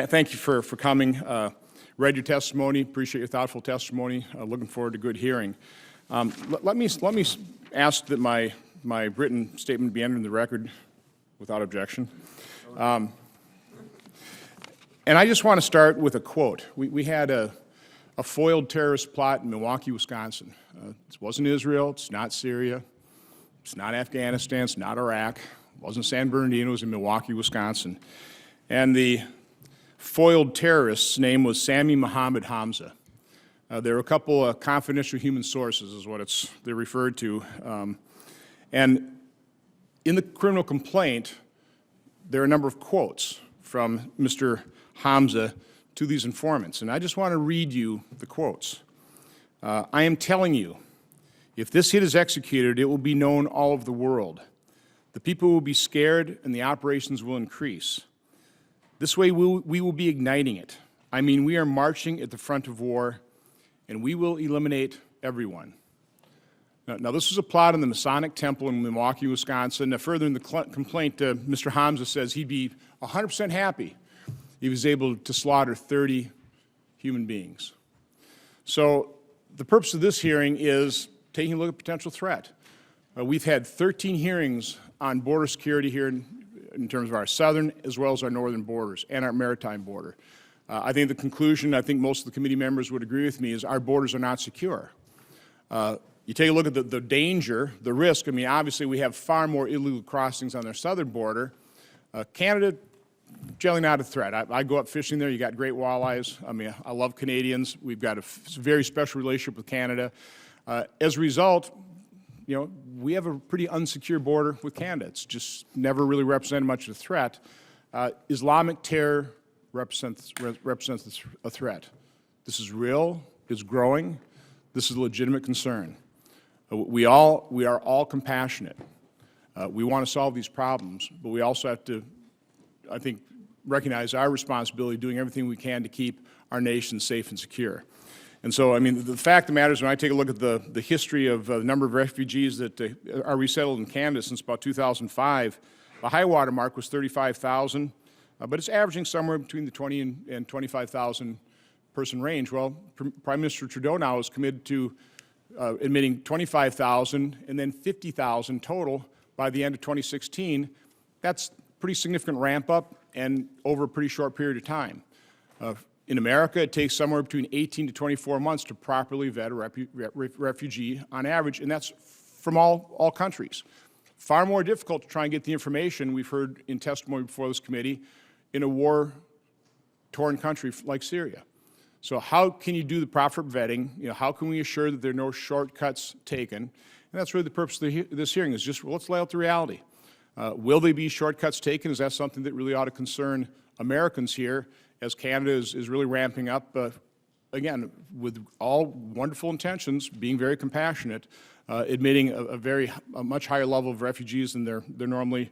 Thank you for coming. Read your testimony. Appreciate your thoughtful testimony. Looking forward to good hearing. Let me ask that my written statement be entered in the record without objection. And I just want to start with a quote. We had a foiled terrorist plot in Milwaukee, Wisconsin. It wasn't Israel. It's not Syria. It's not Afghanistan. It's not Iraq. It wasn't San Bernardino. It was in Milwaukee, Wisconsin. And the foiled terrorist's name was Sami Mohammed Hamza. There were a couple of confidential human sources, is what they're referred to. And in the criminal complaint, there are a number of quotes from Mr. Hamza to these informants. And I just want to read you the quotes. I am telling you, if this hit is executed, it will be known all over the world. The people will be scared and the operations will increase. This way we will be igniting it. I mean, we are marching at the front of war, and we will eliminate everyone. Now this was a plot in the Masonic Temple in Milwaukee, Wisconsin. Now, further in the complaint, Mr. Hamza says he'd be 100% happy if he was able to slaughter 30 human beings. So the purpose of this hearing is taking a look at potential threat. We've had 13 hearings on border security here in terms of our southern as well as our northern borders and our maritime border. I think the conclusion, I think most of the committee members would agree with me, is our borders are not secure. You take a look at the danger, the risk. I mean, obviously we have far more illegal crossings on their southern border. Canada, generally not a threat. I go up fishing there. You got great walleyes. I mean, I love Canadians. We've got a very special relationship with Canada. As a result, you know, we have a pretty unsecure border with Canada. It's just never really represented much of a threat. Islamic terror represents a threat. This is real. It's growing. This is a legitimate concern. We are all compassionate. We want to solve these problems, but we also have to, I think, recognize our responsibility, doing everything we can to keep our nation safe and secure. And so, I mean, the fact of the matter is, when I take a look at the history of the number of refugees that are resettled in Canada since about 2005, the high water mark was 35,000, but it's averaging somewhere between the 20 and 25,000 person range. Well, Prime Minister Trudeau now is committed to admitting 25,000 and then 50,000 total by the end of 2016. That's a pretty significant ramp up and over a pretty short period of time. In America, it takes somewhere between 18 to 24 months to properly vet a refugee on average, and that's from all countries. Far more difficult to try and get the information we've heard in testimony before this committee in a war-torn country like Syria. So how can you do the proper vetting? You know, how can we assure that there are no shortcuts taken? And that's really the purpose of this hearing, is just, well, let's lay out the reality. Will there be shortcuts taken? Is that something that really ought to concern Americans here as Canada is really ramping up, again, with all wonderful intentions, being very compassionate, admitting a much higher level of refugees than they're normally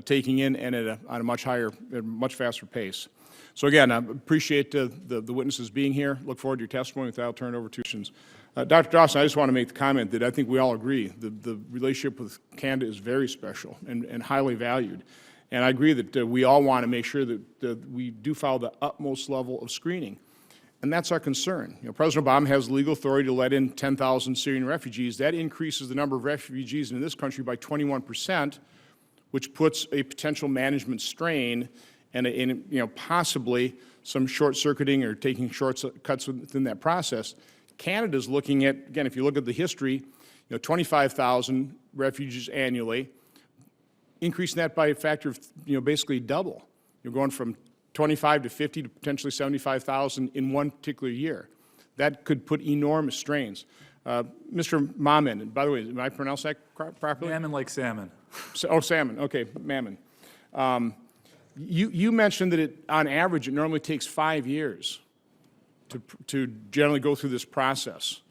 taking in, and at a much faster pace. So again, I appreciate the witnesses being here. Look forward to your testimony. With that, I'll turn it over to questions. Dr. Dawson, I just want to make the comment that I think we all agree the relationship with Canada is very special and highly valued. And I agree that we all want to make sure that we do follow the utmost level of screening. And that's our concern. You know, President Obama has legal authority to let in 10,000 Syrian refugees. That increases the number of refugees in this country by 21%, which puts a potential management strain and you know, possibly some short-circuiting or taking shortcuts within that process. Canada's looking at, again, if you look at the history, you know, 25,000 refugees annually, increasing that by a factor of, you know, basically double. You're going from 25 to 50 to potentially 75,000 in one particular year. That could put enormous strains. Mr. Mammon, and by the way, am I pronouncing that properly? Mammon like salmon. Oh, salmon. Okay, Mammon. You mentioned that on average, it normally takes 5 years to generally go through this process.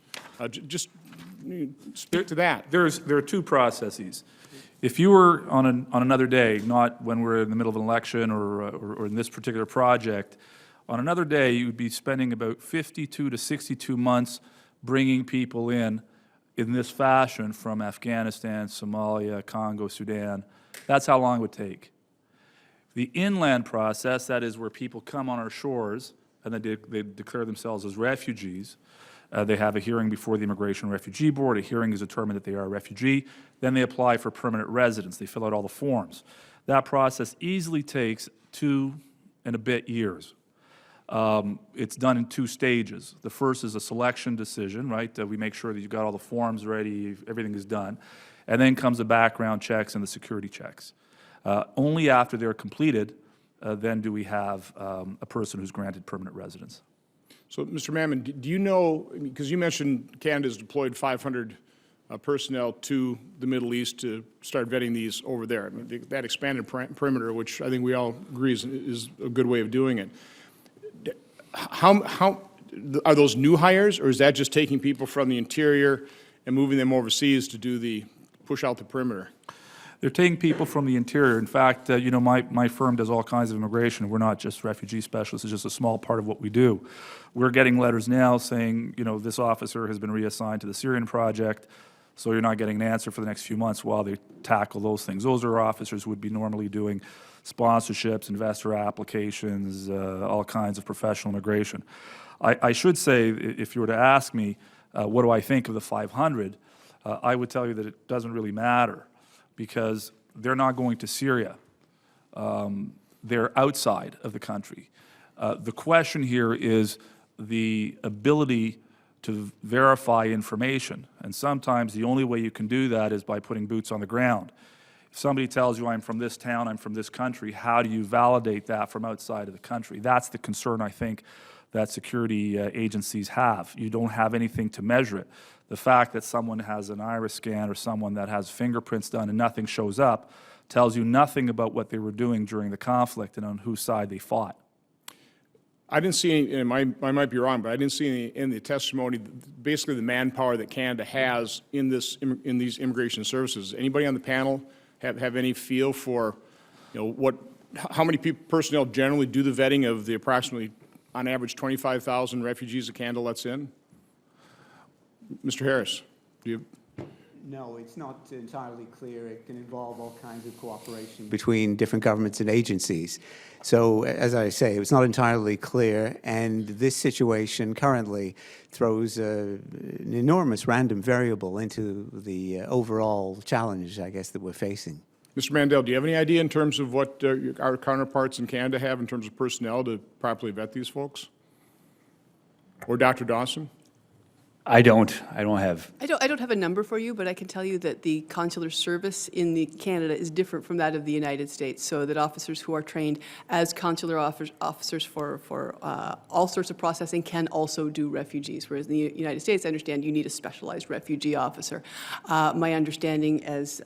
Just speak to that. There are two processes. If you were on another day, not when we're in the middle of an election or in this particular project, on another day you would be spending about 52 to 62 months bringing people in this fashion from Afghanistan, Somalia, Congo, Sudan. That's how long it would take. The inland process, that is where people come on our shores and they declare themselves as refugees. They have a hearing before the Immigration and Refugee Board. A hearing is determined that they are a refugee. Then they apply for permanent residence. They fill out all the forms. That process easily takes 2 and a bit years. It's done in 2 stages. The first is a selection decision, right? We make sure that you've got all the forms ready, everything is done. And then comes the background checks and the security checks. Only after they're completed, then do we have a person who's granted permanent residence. So, Mr. Mammon, do you know, because you mentioned Canada's deployed 500 personnel to the Middle East to start vetting these over there. I mean, that expanded perimeter, which I think we all agree is a good way of doing it. How are those new hires, or is that just taking people from the interior and moving them overseas to do the push out the perimeter? They're taking people from the interior. In fact, you know, my firm does all kinds of immigration. We're not just refugee specialists. It's just a small part of what we do. We're getting letters now saying, you know, this officer has been reassigned to the Syrian project, so you're not getting an answer for the next few months while they tackle those things. Those are officers who would be normally doing sponsorships, investor applications, all kinds of professional immigration. I should say, if you were to ask me, what do I think of the 500, I would tell you that it doesn't really matter, because they're not going to Syria. They're outside of the country. The question here is the ability to verify information, and sometimes the only way you can do that is by putting boots on the ground. If somebody tells you, I'm from this town, I'm from this country, how do you validate that from outside of the country? That's the concern, I think, that security agencies have. You don't have anything to measure it. The fact that someone has an iris scan or someone that has fingerprints done and nothing shows up tells you nothing about what they were doing during the conflict and on whose side they fought. I didn't see any, and I might be wrong, but I didn't see any in the testimony, basically the manpower that Canada has in these immigration services. Anybody on the panel have any feel for, you know, how many personnel generally do the vetting of the approximately, on average, 25,000 refugees that Canada lets in? Mr. Harris, do you? No, it's not entirely clear. It can involve all kinds of cooperation between different governments and agencies. So, as I say, it's not entirely clear, and this situation currently throws an enormous random variable into the overall challenge, I guess, that we're facing. Mr. Mandel, do you have any idea in terms of what our counterparts in Canada have in terms of personnel to properly vet these folks? Or Dr. Dawson? I don't have. I don't have a number for you, but I can tell you that the consular service in Canada is different from that of the United States, so that officers who are trained as consular officers for all sorts of processing can also do refugees, whereas in the United States, I understand you need a specialized refugee officer. My understanding, as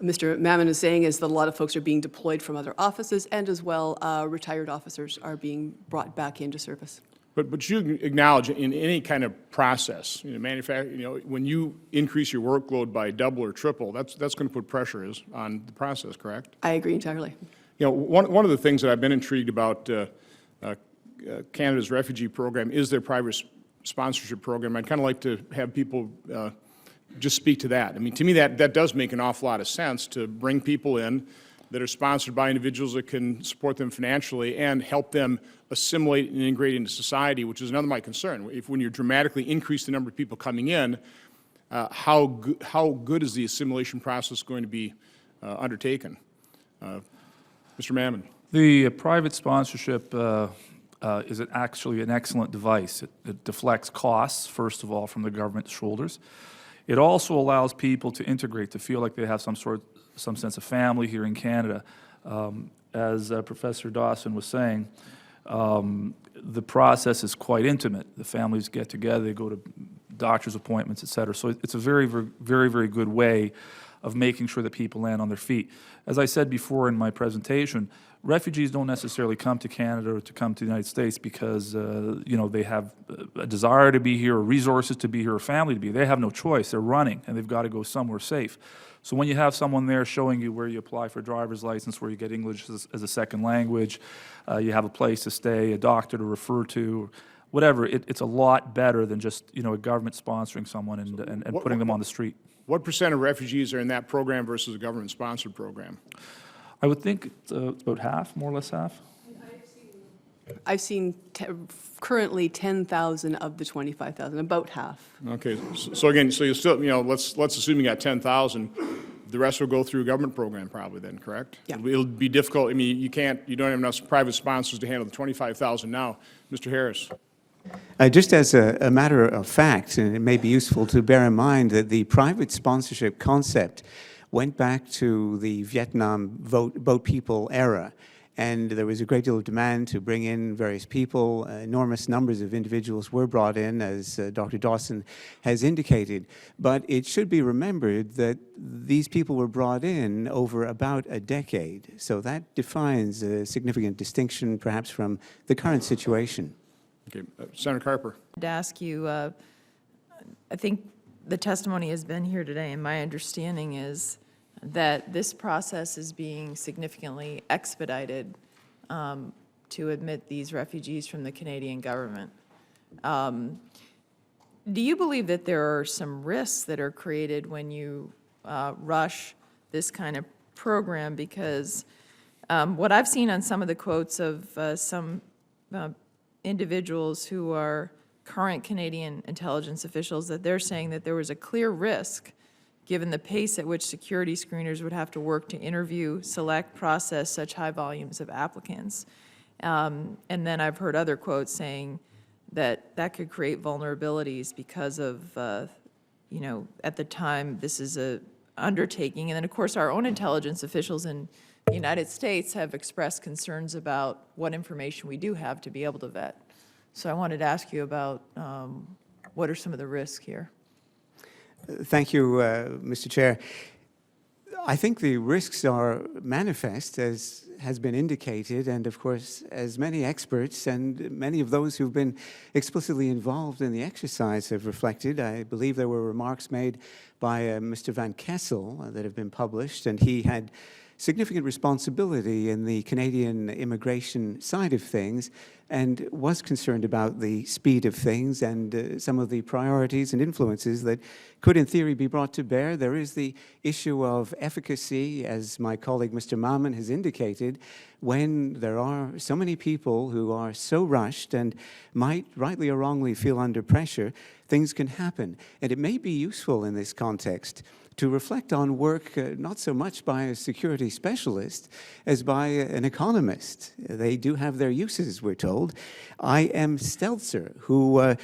Mr. Mammon is saying, is that a lot of folks are being deployed from other offices, and as well, retired officers are being brought back into service. But you acknowledge in any kind of process, when you increase your workload by double or triple, that's going to put pressure on the process, correct? I agree entirely. You know, one of the things that I've been intrigued about Canada's refugee program is their private sponsorship program. I'd kind of like to have people just speak to that. I mean, to me, that does make an awful lot of sense, to bring people in that are sponsored by individuals that can support them financially and help them assimilate and integrate into society, which is another of my concern. When you dramatically increase the number of people coming in, how good is the assimilation process going to be undertaken? Mr. Mammon. The private sponsorship is actually an excellent device. It deflects costs, first of all, from the government's shoulders. It also allows people to integrate, to feel like they have some sense of family here in Canada. As Professor Dawson was saying, the process is quite intimate. The families get together, they go to doctor's appointments, et cetera. So it's a very, very good way of making sure that people land on their feet. As I said before in my presentation, refugees don't necessarily come to Canada or to come to the United States because they have a desire to be here, or resources to be here, or family to be here. They have no choice. They're running, and they've got to go somewhere safe. So when you have someone there showing you where you apply for a driver's license, where you get English as a second language, you have a place to stay, a doctor to refer to, whatever, it's a lot better than just a government sponsoring someone and putting them on the street. What % of refugees are in that program versus a government-sponsored program? I would think it's about half, more or less half. I've seen currently 10,000 of the 25,000, about half. Okay, so again, so you still, let's assume you got 10,000, the rest will go through a government program probably then, correct? Yeah. It'll be difficult, I mean, you don't have enough private sponsors to handle the 25,000 now. Mr. Harris? Just as a matter of fact, and it may be useful to bear in mind that the private sponsorship concept went back to the Vietnam boat people era. And there was a great deal of demand to bring in various people. Enormous numbers of individuals were brought in, as Dr. Dawson has indicated. But it should be remembered that these people were brought in over about a decade. So that defines a significant distinction, perhaps, from the current situation. Okay, Senator Carper. To ask you, I think the testimony has been here today, and my understanding is that this process is being significantly expedited to admit these refugees from the Canadian government. Do you believe that there are some risks that are created when you rush this kind of program? Because what I've seen on some of the quotes of some individuals who are current Canadian intelligence officials, that they're saying that there was a clear risk given the pace at which security screeners would have to work to interview, select, process such high volumes of applicants. And then I've heard other quotes saying that that could create vulnerabilities because of, at the time, this is a undertaking. And then, of course, our own intelligence officials in the United States have expressed concerns about what information we do have to be able to vet. So I wanted to ask you about what are some of the risks here? Thank you, Mr. Chair. I think the risks are manifest, as has been indicated, and of course, as many experts and many of those who've been explicitly involved in the exercise have reflected. I believe there were remarks made by Mr. Van Kessel that have been published, and he had significant responsibility in the Canadian immigration side of things and was concerned about the speed of things and some of the priorities and influences that could in theory be brought to bear. There is the issue of efficacy, as my colleague Mr. Mammon has indicated, when there are so many people who are so rushed and might rightly or wrongly feel under pressure, things can happen. And it may be useful in this context to reflect on work not so much by a security specialist as by an economist. They do have their uses, we're told. I.M. Stelzer, who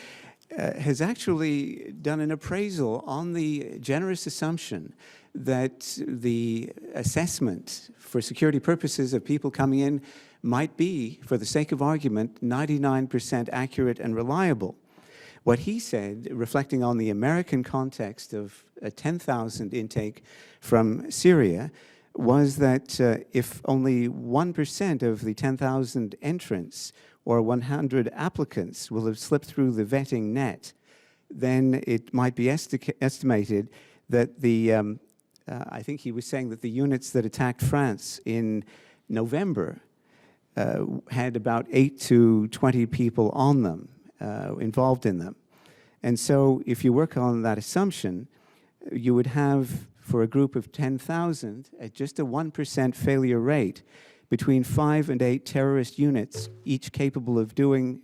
has actually done an appraisal on the generous assumption that the assessment for security purposes of people coming in might be, for the sake of argument, 99% accurate and reliable. What he said, reflecting on the American context of a 10,000 intake from Syria, was that if only 1% of the 10,000 entrants or 100 applicants will have slipped through the vetting net, then it might be estimated that the, I think he was saying that the units that attacked France in November had about 8 to 20 people on them. Involved in them. And so if you work on that assumption, you would have, for a group of 10,000, at just a 1% failure rate, between 5 and 8 terrorist units, each capable of doing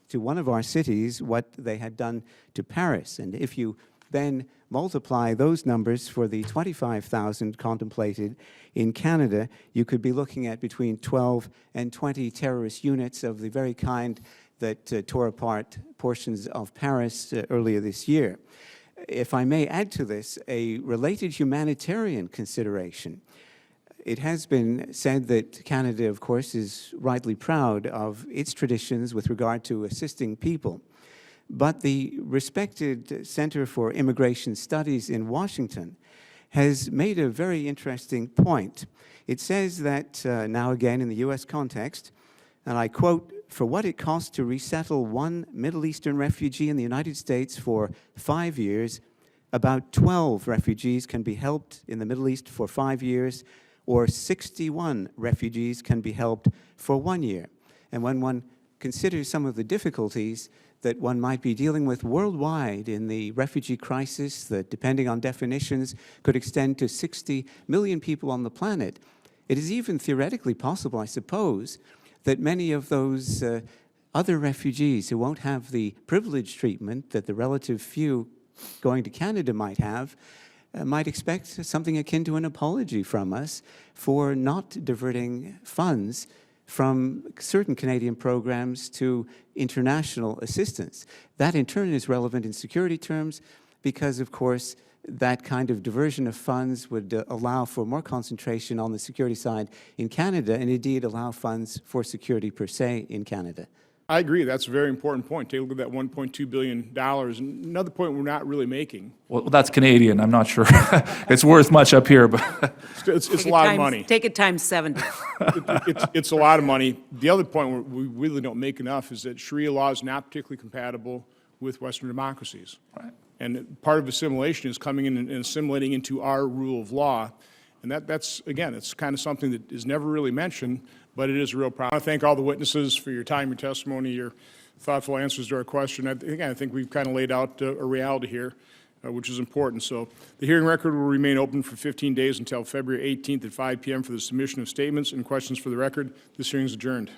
to one of our cities what they had done to Paris. And if you then multiply those numbers for the 25,000 contemplated in Canada, you could be looking at between 12 and 20 terrorist units of the very kind that tore apart portions of Paris earlier this year. If I may add to this, a related humanitarian consideration. It has been said that Canada, of course, is rightly proud of its traditions with regard to assisting people. But the respected Center for Immigration Studies in Washington has made a very interesting point. It says that, now again in the U.S. context, and I quote, "For what it costs to resettle one Middle Eastern refugee in the United States for 5 years, about 12 refugees can be helped in the Middle East for 5 years, or 61 refugees can be helped for 1 year." And when one considers some of the difficulties that one might be dealing with worldwide in the refugee crisis that, depending on definitions, could extend to 60 million people on the planet, It is even theoretically possible, I suppose, that many of those other refugees who won't have the privileged treatment that the relative few going to Canada might have, might expect something akin to an apology from us for not diverting funds from certain Canadian programs to international assistance. That in turn is relevant in security terms because, of course, that kind of diversion of funds would allow for more concentration on the security side in Canada and indeed allow funds for security per se in Canada. I agree. That's a very important point. Take a look at that $1.2 billion. And another point we're not really making. Well, that's Canadian, I'm not sure. It's worth much up here, but It's a lot of money. Take it times 70. It's a lot of money. The other point we really don't make enough is that Sharia law is not particularly compatible with Western democracies. Right. And part of assimilation is coming in and assimilating into our rule of law. And that's, again, it's kind of something that is never really mentioned, but it is a real problem. I want to thank all the witnesses for your time, your testimony, your thoughtful answers to our question. I think we've kind of laid out a reality here, which is important. So the hearing record will remain open for 15 days until February 18th at 5 p.m. for the submission of statements and questions for the record. This hearing is adjourned.